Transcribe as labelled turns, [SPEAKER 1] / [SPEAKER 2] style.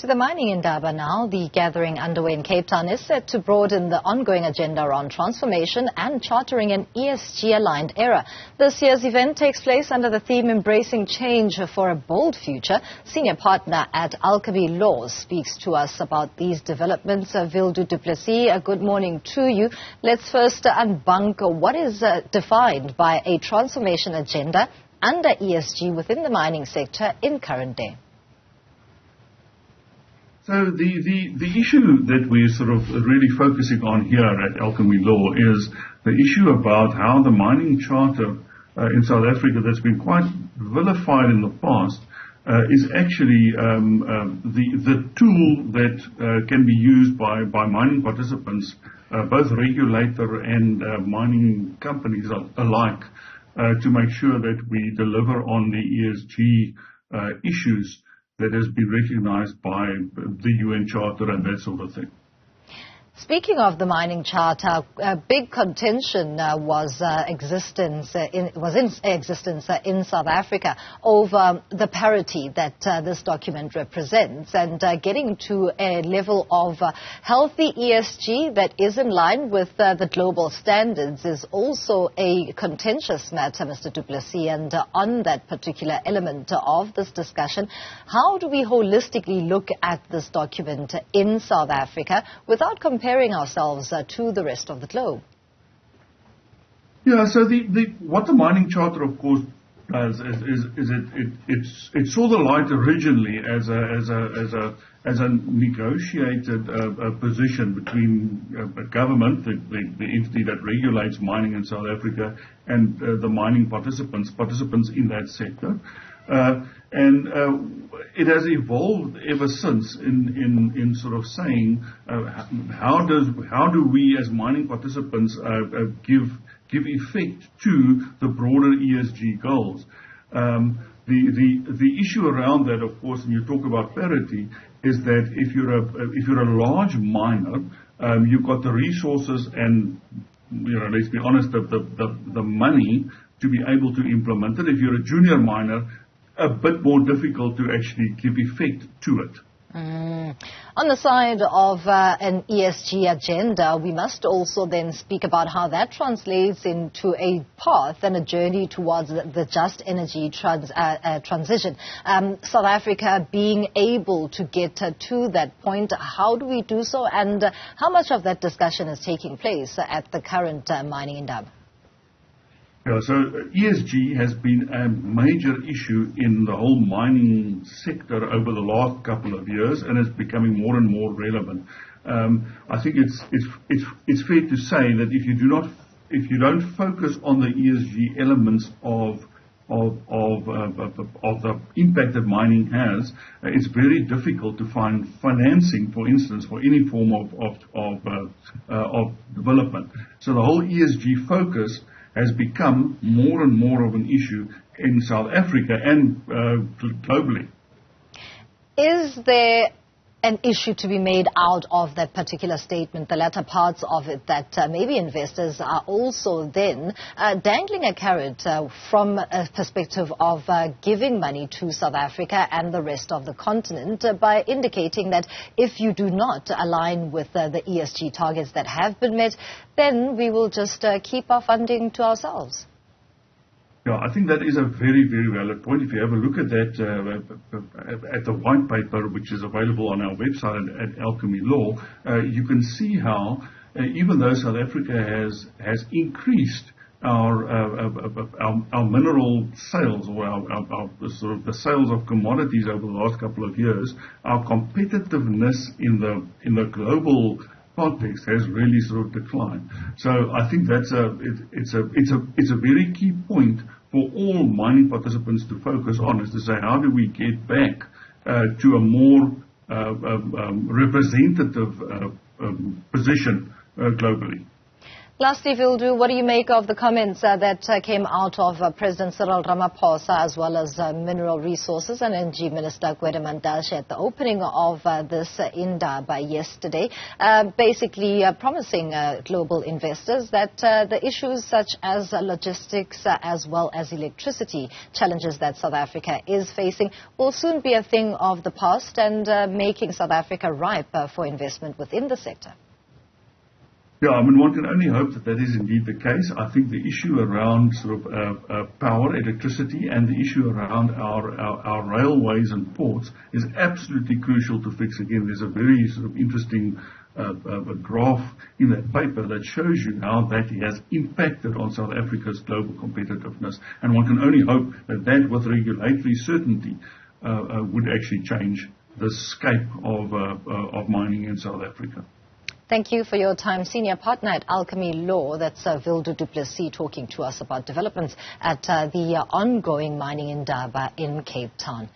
[SPEAKER 1] To the Mining Indaba now. The gathering underway in Cape Town is set to broaden the ongoing agenda around transformation and chartering an ESG-aligned era. This year's event takes place under the theme Embracing Change for a Bold Future. Senior partner at Alchemy Law speaks to us about these developments. Wildu du Plessis, good morning to you. Let's first unbunk what is defined by a transformation agenda under ESG within the mining sector in current day.
[SPEAKER 2] So the issue that we're sort of really focusing on here at Alchemy Law is the issue about how the mining charter in South Africa that's been quite vilified in the past is actually the tool that can be used by mining participants, both regulator and mining companies alike, to make sure that we deliver on the ESG issues that has been recognized by the UN Charter and that sort of thing.
[SPEAKER 1] Speaking of the mining charter, a big contention was in existence in South Africa over the parity that this document represents, and getting to a level of healthy ESG that is in line with the global standards is also a contentious matter, Mr. du Plessis. And on that particular element of this discussion, how do we holistically look at this document in South Africa without comparing ourselves to the rest of the globe?
[SPEAKER 2] Yeah, so what the Mining Charter, of course, does is it saw the light originally as a negotiated position between a government, the entity that regulates mining in South Africa, and the mining participants in that sector. And it has evolved ever since in sort of saying how do we as mining participants give effect to the broader ESG goals. The issue around that, of course, when you talk about parity, is that if you're a large miner, you've got the resources and, let's be honest, the money to be able to implement it. If you're a junior miner, a bit more difficult to actually give effect to it.
[SPEAKER 1] On the side of an ESG agenda, we must also then speak about how that translates into a path and a journey towards the just energy transition. South Africa being able to get to that point, how do we do so, and how much of that discussion is taking place at the current Mining Indaba?
[SPEAKER 2] Yeah, so ESG has been a major issue in the whole mining sector over the last couple of years, and it's becoming more and more relevant. I think it's fair to say that if you don't focus on the ESG elements of the impact that mining has, it's very difficult to find financing, for instance, for any form of development. So the whole ESG focus has become more and more of an issue in South Africa and globally. Is there an issue to be made out of that particular statement, the latter parts of it, that maybe investors are also then dangling a carrot from a perspective of giving money to South Africa and the rest of the continent by indicating that if you do not align with the ESG targets that have been met, then we will just keep our funding to ourselves? Yeah, I think that is a very, very valid point. If you have a look at that, at the white paper, which is available on our website at Alchemy Law, you can see how, even though South Africa has increased our mineral sales, or our sort of the sales of commodities over the last couple of years, our competitiveness in the global context has really sort of declined. So I think it's a very key point for all mining participants to focus on, is to say, how do we get back to a more representative position globally?
[SPEAKER 1] Lastly, Wildu, what do you make of the comments that came out of President Cyril Ramaphosa as well as Mineral Resources and Energy Minister Gwede Mantashe at the opening of this Indaba yesterday, basically promising global investors that the issues such as logistics as well as electricity challenges that South Africa is facing will soon be a thing of the past and making South Africa ripe for investment within the sector?
[SPEAKER 2] Yeah, I mean, one can only hope that that is indeed the case. I think the issue around sort of power, electricity, and the issue around our railways and ports is absolutely crucial to fix. Again, there's a very sort of interesting graph in that paper that shows you how that has impacted on South Africa's global competitiveness. And one can only hope that that with regulatory certainty would actually change the scape of mining in South Africa.
[SPEAKER 1] Thank you for your time. Senior partner at Alchemy Law, that's Wildu du Plessis, talking to us about developments at the ongoing Mining Indaba in Cape Town.